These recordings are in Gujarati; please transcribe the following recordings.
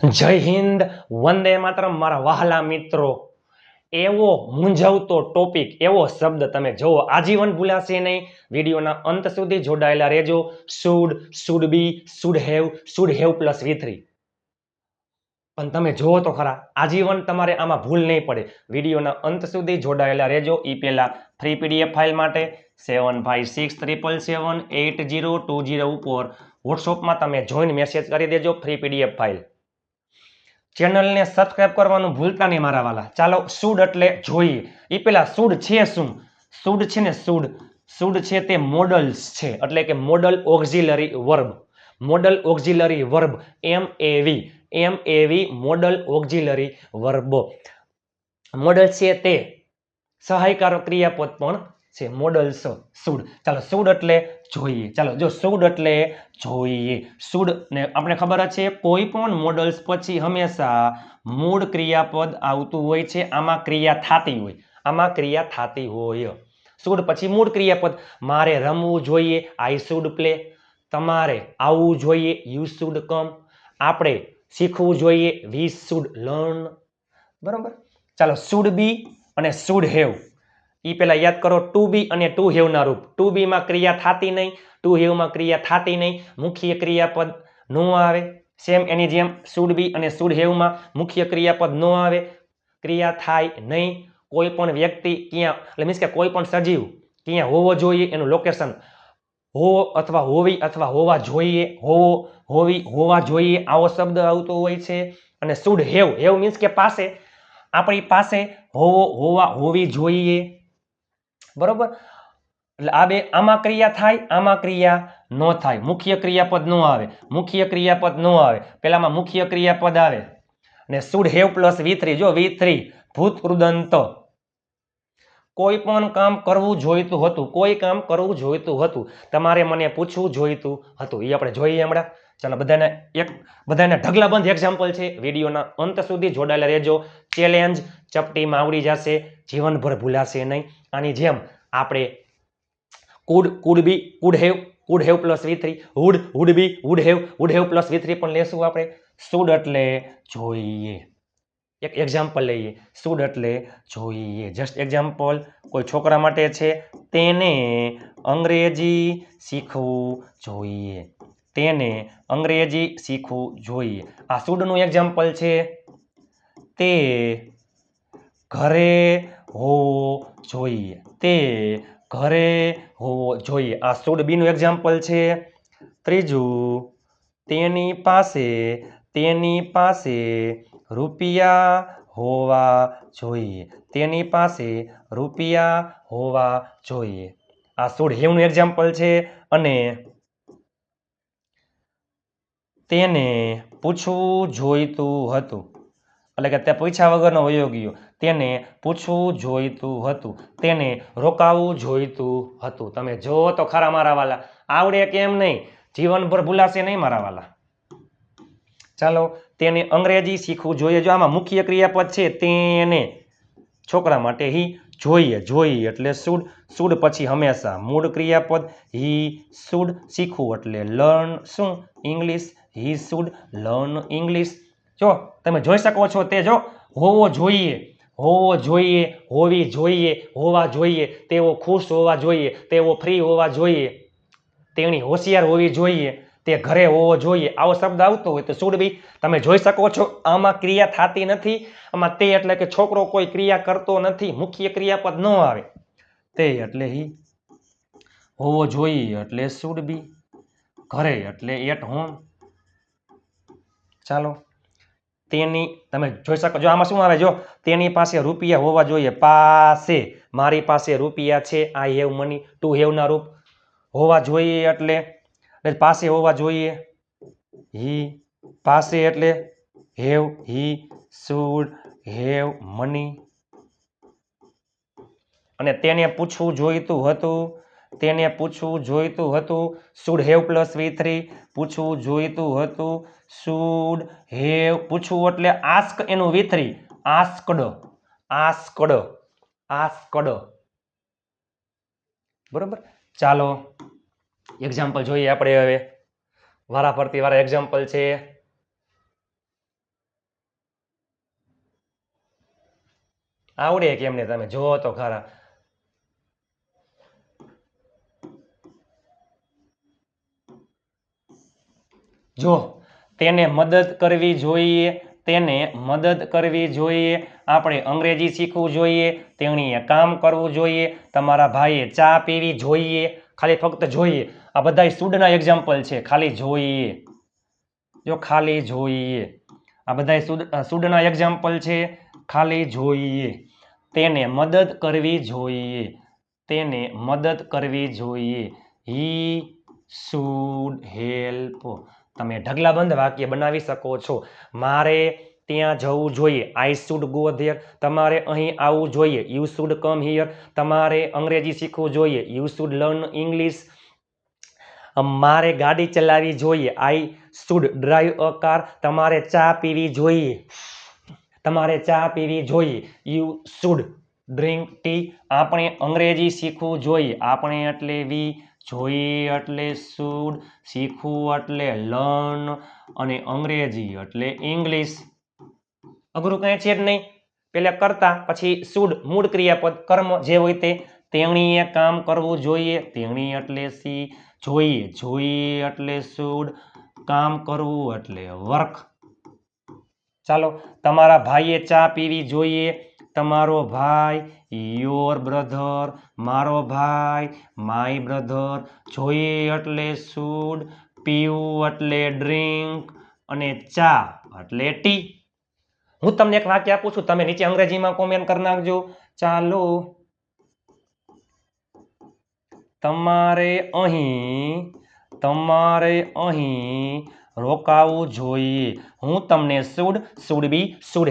જય હિન્દ, વંદે માતરમ મારા વહાલા મિત્રો। એવો મૂંઝવતો ટોપિક, એવો શબ્દ તમે જોવો, આજીવન ભૂલાશે નહીં। વિડીયોના અંત સુધી જોડાયેલા રહેજો। Should be, should have plus V3। પણ તમે જોવો તો ખરા, આજીવન તમારે આમાં ભૂલ નહીં પડે। વિડીયોના અંત સુધી જોડાયેલા રહેજો। એ પહેલા ફ્રી PDF ફાઇલ માટે 7567778020 ઉપર વોટ્સઅપમાં તમે જોઈન મેસેજ કરી દેજો। Free PDF file. ચેનલને સબસ્ક્રાઇબ કરવાનું ભૂલતા નહીં મારા વાલા। ચાલો, શુડ એટલે જોઈએ। એ પેલા શુડ છે શું? શુડ છે ને, શુડ છે તે મોડલ્સ છે, એટલે કે model auxiliary verb. Model auxiliary verb MAV model auxiliary verb. Model છે તે સહાયકારક ક્રિયાપદ પણ છે, મોડલ્સ શુડ। ચાલો, શુડ એટલે જોઈએ। ચાલો, જો શુડ એટલે જોઈએ, શુડ ને આપણે ખબર જ છે કોઈ પણ મોડલ્સ પછી હંમેશા મૂળ ક્રિયાપદ આવતું હોય છે। આમાં ક્રિયા થતી હોય। શુડ પછી મૂળ ક્રિયાપદ। મારે રમવું જોઈએ, આઈ શુડ પ્લે। તમારે આવવું જોઈએ, યુ શુડ કમ। આપણે શીખવું જોઈએ, વી શુડ લર્ન। બરોબર। ચાલો, શુડ બી અને શુડ હેવ, એ પેલા યાદ કરો। ટુ બી અને ટુ હેવ ના રૂપ। ટુ બી માં ક્રિયા થતી નહીં, ટુ હેવ માં ક્રિયા થતી નહીં, મુખ્ય ક્રિયાપદ નો આવે। સેમ એની જેમ શુડ બી અને શુડ હેવ માં મુખ્ય ક્રિયાપદ નો આવે, ક્રિયા થાય નહીં। કોઈ પણ વ્યક્તિ ક્યાં, એટલે મીન્સ કે કોઈ પણ સજીવ ક્યાં હોવો જોઈએ, એનું લોકેશન હોવો અથવા હોવી અથવા હોવા જોઈએ, હોવી હોવા જોઈએ, આવો શબ્દ આવતો હોય છે। અને શુડ હેવ, હેવ મીન્સ કે પાસે, આપણી પાસે હોવો હોવા હોવી જોઈએ। બરોબર। એટલે આ બે, આમાં ક્રિયા થાય, આમાં ક્રિયા ન થાય, મુખ્ય ક્રિયાપદ નો આવે, પેલામાં મુખ્ય ક્રિયાપદ આવે। અને શુડ હેવ પ્લસ V3, જો V3 ભૂત કૃદંત। કોઈ પણ કામ કરવું જોઈતું હતું, કોઈ કામ કરવું જોઈતું હતું, તમારે મને પૂછવું જોઈતું હતું, એ આપણે જોઈએ હમણાં। ચાલો, બધાને ઢગલાબંધ એક્ઝામ્પલ છે, વિડીયોના અંત સુધી જોડાયેલા રહેજો। ચેલેન્જ ચપટીમાં આવડી જશે, જીવનભર ભૂલાશે નહીં। આની જેમ આપણે food B, could have plus V3, would be, would have plus V3 પણ લેશું આપણે। શુડ એટલે જોઈએ, એક એક્ઝામ્પલ લઈએ। શુડ એટલે જોઈએ, જસ્ટ એક્ઝામ્પલ કોઈ છોકરા માટે છે, તેને અંગ્રેજી શીખવું જોઈએ, તેને અંગ્રેજી શીખવું જોઈએ। આ શુડનું એક્ઝામ્પલ છે, તે ઘરે હોવો જોઈએ, તે ઘરે હોવો જોઈએ। આ શુડ બી નું એક્ઝામ્પલ છે। ત્રીજું, તેની પાસે રૂપિયા હોવા જોઈએ, તેની પાસે રૂપિયા હોવા જોઈએ। આ શુડ હેવ નું એક્ઝામ્પલ છે। અને તેને પૂછવું જોઈતું હતું, એટલે કે તે પૂછ્યા વગરનો વયો ગયો, તેને પૂછવું જોઈતું હતું, તેને રોકાવું જોઈતું હતું। તમે જો તો ખરા મારા વાલા, આવડે કેમ નહીં, જીવનભર ભૂલાશે નહીં મારા વાલા। ચાલો, તેને અંગ્રેજી શીખવું જોઈએ, જો આમાં મુખ્ય ક્રિયાપદ છે તેને, છોકરા માટે હી, જોઈએ એટલે શુડ પછી હંમેશા મૂળ ક્રિયાપદ હી શુડ, શીખવું એટલે લર્ન, શું English, he should learn English. જો તમે જોઈ શકો છો, તે જો હોવો જોઈએ, હોવી જોઈએ, હોવા જોઈએ, તેઓ ખુશ હોવા જોઈએ, તેઓ ફ્રી હોવા જોઈએ, તેણી હોશિયાર હોવી જોઈએ, તે ઘરે હોવો જોઈએ, આવો શબ્દ આવતો હોય તો શુડ બી। તમે જોઈ શકો છો, આમાં ક્રિયા થતી નથી, આમાં તે એટલે કે છોકરો કોઈ ક્રિયા કરતો નથી, મુખ્ય ક્રિયાપદ ન આવે, તે એટલે હી, હોવો જોઈએ એટલે શુડ બી, ઘરે એટલે એટ હોમ। ચાલો, તેની, તમે જોઈ શકો, જો આમાં શું આવે, જો તેની પાસે રૂપિયા હોવા જોઈએ, પાસે, મારી પાસે રૂપિયા છે, I have money. To have ના રૂપ, હોવા જોઈએ એટલે પાસે હોવા જોઈએ, હી, પાસે એટલે have, he should have money. અને તેને પૂછવું જોઈતું હતું, શુડ હેવ પ્લસ V3, પૂછવું જોઈતું હતું, શુડ હેવ, પૂછવું એટલે આસ્ક, એનું V3 આસ્કડ। બરોબર। ચાલો, એક્ઝામ્પલ જોઈએ આપણે હવે, વારા ફરતી વાળા એક્ઝામ્પલ છે। આવડે કેમ ને તમે જોવો તો ખરા. જો તેને મદદ કરવી જોઈએ, તેને મદદ કરવી જોઈએ, આપણે અંગ્રેજી શીખવું જોઈએ, તેણીએ કામ કરવું જોઈએ, તમારા ભાઈએ ચા પીવી જોઈએ, ખાલી ફક્ત જોઈએ. આ બધા શુડના એક્ઝામ્પલ છે, ખાલી જોઈએ. જો ખાલી જોઈએ, આ બધા શુડના એક્ઝામ્પલ છે, ખાલી જોઈએ. તેને મદદ કરવી જોઈએ, તેને મદદ કરવી જોઈએ. He should help. તમે ઢગલાબંધ વાક્ય બનાવી શકો છો. મારે ત્યાં જવું જોઈએ, આઈ શુડ ગો ધેર. તમારે અહીં આવવું જોઈએ, યુ શુડ કમ હિયર. તમારે અંગ્રેજી શીખવું જોઈએ, યુ શુડ લર્ન ઇંગ્લિશ. મારે ગાડી ચલાવવી જોઈએ, I should drive a car. તમારે ચા પીવી જોઈએ, તમારે ચા પીવી જોઈએ, યુ શુડ ડ્રિંક ટી. આપણે અંગ્રેજી શીખવું જોઈએ, આપણે એટલે વી, જોઈએ એટલે શુડ, શીખવું એટલે લર્ન, અને અંગ્રેજી એટલે ઇંગ્લિશ. અઘરું કઈ છે જ નહીં. પેલા કરતા, પછી શુડ મૂળ ક્રિયાપદ કર્મ જે હોય તે. તેણીએ કામ કરવું જોઈએ, તેણી એટલે સી, જોઈએ, જોઈએ એટલે શુડ, કામ કરવું એટલે વર્ક. ચાલો, તમારા ભાઈએ ચા પીવી જોઈએ, તમારો ભાઈ, યોર બ્રધર, મારો ભાઈ, માય બ્રધર, જોઈએ એટલે શુડ, પીવું એટલે ડ્રિંક, અને ચા એટલે ટી. હું તમને એક વાક્ય આપું છું, તમે નીચે અંગ્રેજીમાં કોમેન્ટ કરી નાખજો. ચાલો, તમારે અહીં રોકાવું જોઈએ. હું તમને should be, should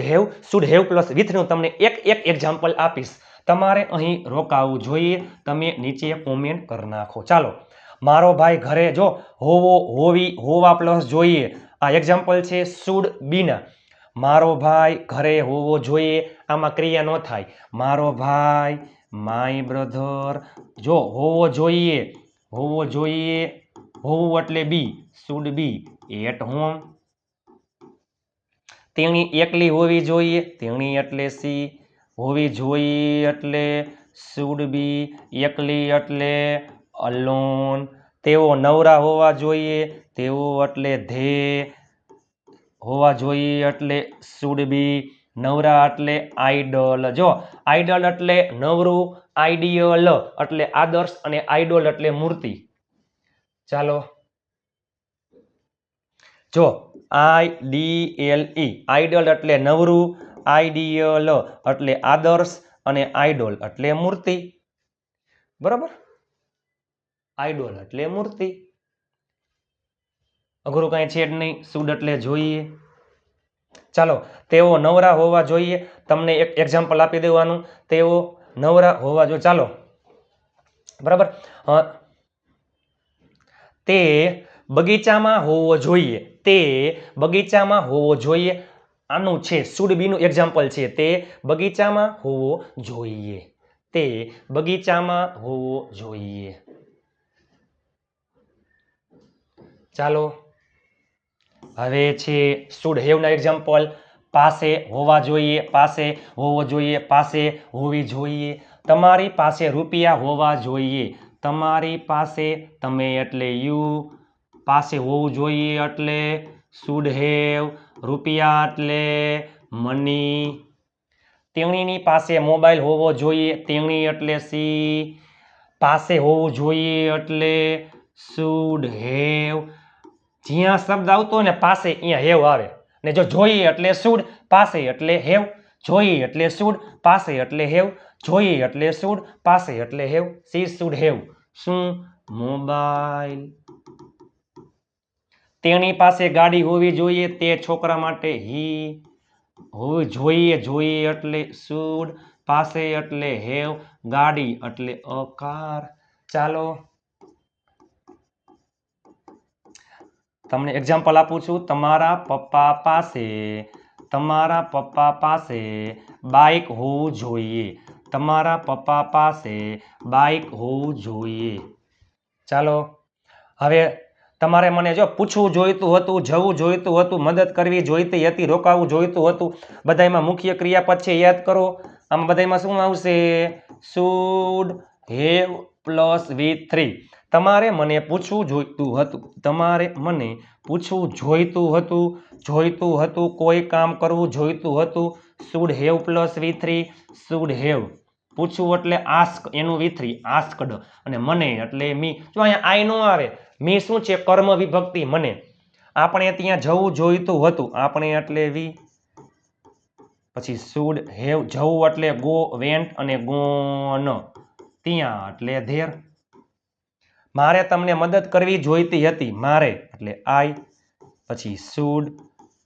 have plus with નું તમને એક એક્ઝામ્પલ આપીશ. તમારે અહીં રોકાવું જોઈએ, તમે નીચે કોમેન્ટ કરી નાખો. ચાલો, મારો ભાઈ ઘરે, જો હોવો, હોવી, હોવા પ્લસ જોઈએ, આ એક્ઝામ્પલ છે શુડ બી ના. મારો ભાઈ ઘરે હોવો જોઈએ, આમાં ક્રિયા ન થાય. મારો ભાઈ, માય બ્રધર, જો હોવો જોઈએ, હોવો જોઈએ, હોવું એટલે બી, શુડ બી એટ હોમ. તેણી એકલી હોવી જોઈએ, તેણી એટલે સી, હોવી જોઈએ એટલે શુડ બી, એકલી એટલે અલોન. તેઓ નવરા હોવા જોઈએ, તેઓ એટલે ધે, હોવા જોઈએ એટલે શુડ બી, નવરા એટલે આઈડલ. જો આઈડલ એટલે નવરું, આઈડિયલ એટલે આદર્શ, અને આઈડોલ એટલે મૂર્તિ. ચાલો, જો IDLE, આઈડલ એટલે નવરું, આઈડિયલ એટલે આદર્શ, અને આઈડોલ એટલે મૂર્તિ. બરાબર, આઈડોલ એટલે મૂર્તિ. અઘરું કઈ છે જ નહીં. શુડ એટલે જોઈએ. ચાલો, તેઓ નવરા હોવા જોઈએ, તમને એક એક્ઝામ્પલ આપી દેવાનું. તેઓ નવરા હોવા જોઈએ. ચાલો, બરાબર. તે બગીચામાં હોવો જોઈએ, તે બગીચામાં હોવો જોઈએ. આનું છે શુડ બી નું એક્ઝામ્પલ છે. તે બગીચામાં હોવો જોઈએ, તે બગીચામાં હોવો જોઈએ. ચાલો, હવે છે શુડ હેવ ના એક્ઝામ્પલ. પાસે હોવા જોઈએ, પાસે હોવો જોઈએ, પાસે હોવી જોઈએ. તમારી પાસે રૂપિયા હોવા જોઈએ, તમારી પાસે, તમે એટલે યુ, પાસે હોવું જોઈએ એટલે શુડ હેવ, રૂપિયા એટલે મની. તેણીની પાસે મોબાઈલ હોવો જોઈએ, તેણી એટલે સી, પાસે હોવું જોઈએ એટલે શુડ હેવ. જ્યાં શબ્દ આવતો હોય ને પાસે, અહીંયા હેવ આવે. ને જો જોઈએ એટલે શુડ, પાસે એટલે હેવ, જોઈએ એટલે શુડ, પાસે એટલે હેવ, જોઈએ એટલે શુડ, પાસે એટલે હેવ. સી શુડ હેવ શું? મોબાઈલ. તેણી પાસે ગાડી હોવી જોઈએ, તે છોકરા માટે હી, હોવી જોઈએ, જોઈએ એટલે શુડ, પાસે એટલે હેવ, ગાડી એટલે અ કાર. ચાલો, તમને એક્ઝામ્પલ આપું છું. તમારા પપ્પા પાસે બાઇક હોવું જોઈએ, તમારા પપ્પા પાસે બાઇક હોવું જોઈએ. ચાલો, હવે તમારે મને જો પૂછવું જોઈતું હતું, જવું જોઈતું હતું, મદદ કરવી જોઈતી હતી, રોકાવું જોઈતું હતું, બધામાં મુખ્ય ક્રિયાપદ છે, યાદ કરો. આમાં બધામાં શું આવશે? Should have plus V3. તમારે મને પૂછવું જોઈતું હતું કોઈ કામ કરવું જોઈતું હતું. Should have plus V3. Should have પૂછવું એટલે આસ્ક, એનું V3 આસ્કડ, અને મને એટલે મી. જો અહીંયા આઈ નો આવે, મી શું છે? કર્મ વિભક્તિ મને. આપણે ત્યાં જવું જોઈતું હતું, આપણે એટલે વી. પછી શુડ હેવ જવું એટલે ગો, વેન્ટ અને ગોન, ત્યાં એટલે ધેર. મારે તમને મદદ કરવી જોઈતી હતી, મારે એટલે આઈ. પછી શુડ,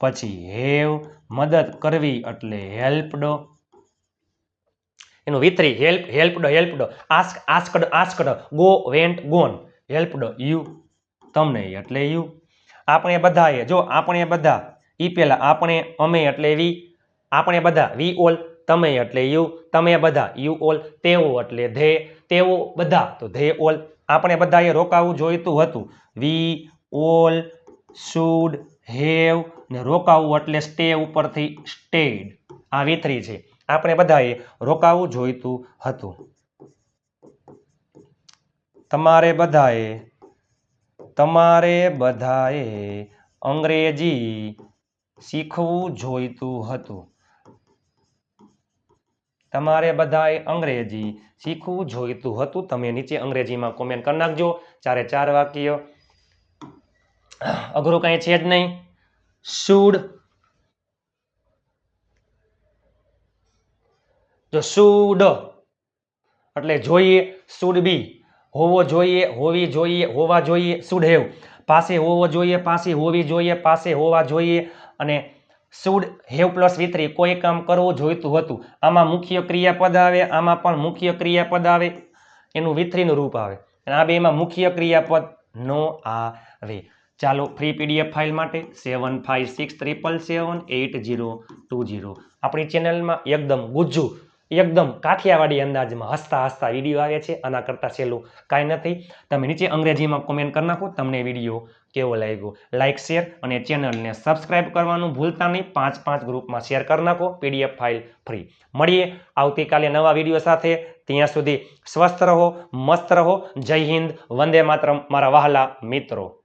પછી હેવ મદદ કરવી એટલે હેલ્પડ, એનું V3 helped, asked, go, went, gone, helped you, તમને એટલે યુ. આપણે બધાએ, જો આપણે બધા, ઈ પેલા આપણે, અમે એટલે વી, આપણે બધા વી ઓલ, તમે એટલે યુ, તમે બધા યુ ઓલ, તેઓ એટલે ધે, તેઓ બધા તો ધે ઓલ. આપણે બધાએ રોકાવું જોઈતું હતું, વી ઓલ શુડ હેવ, ને રોકાવું એટલે સ્ટે ઉપરથી સ્ટેડ, આ V3 છે. આપણે બધાએ રોકાવું જોઈતું હતું. તમારે બધાએ અંગ્રેજી શીખવું જોઈતું હતું. તમારે બધાએ અંગ્રેજી શીખવું જોઈતું હતું. તમે નીચે અંગ્રેજીમાં કોમેન્ટ કરી નાખજો. 4 વાક્ય, અઘરું કઈ છે જ નહીં. શુડ, જો શુડ એટલે જોઈએ, શુડ બી હોવો જોઈએ, હોવી જોઈએ, હોવા જોઈએ. શુડ હેવ પાસે હોવો જોઈએ, પાસે હોવી જોઈએ, પાસે હોવા જોઈએ. અને શુડ હેવ પ્લસ V3 કોઈ કામ કરવું જોઈતું હતું. આમાં મુખ્ય ક્રિયાપદ આવે, આમાં પણ મુખ્ય ક્રિયાપદ આવે, એનું V3 નું રૂપ આવે. અને આ બેમાં મુખ્ય ક્રિયાપદ નો આવે. ચાલો, ફ્રી PDF ફાઇલ માટે 7563778020 આપણી ચેનલમાં એકદમ ગુજ્જુ, એકદમ કાઠિયાવાડી અંદાજમાં હસતા હસતા વિડીયો આવે છે. આના કરતાં સહેલું કાંઈ નથી. તમે નીચે અંગ્રેજીમાં કોમેન્ટ કરી નાખો તમને વિડીયો કેવો લાગ્યો. લાઇક, શેર અને ચેનલને સબસ્ક્રાઇબ કરવાનું ભૂલતા નહીં. 5 ગ્રુપમાં શેર કરી નાખો. PDF file free. મળીએ આવતીકાલે નવા વિડીયો સાથે. ત્યાં સુધી સ્વસ્થ રહો, મસ્ત રહો. જય હિન્દ, વંદે માતરમ મારા વહાલા મિત્રો.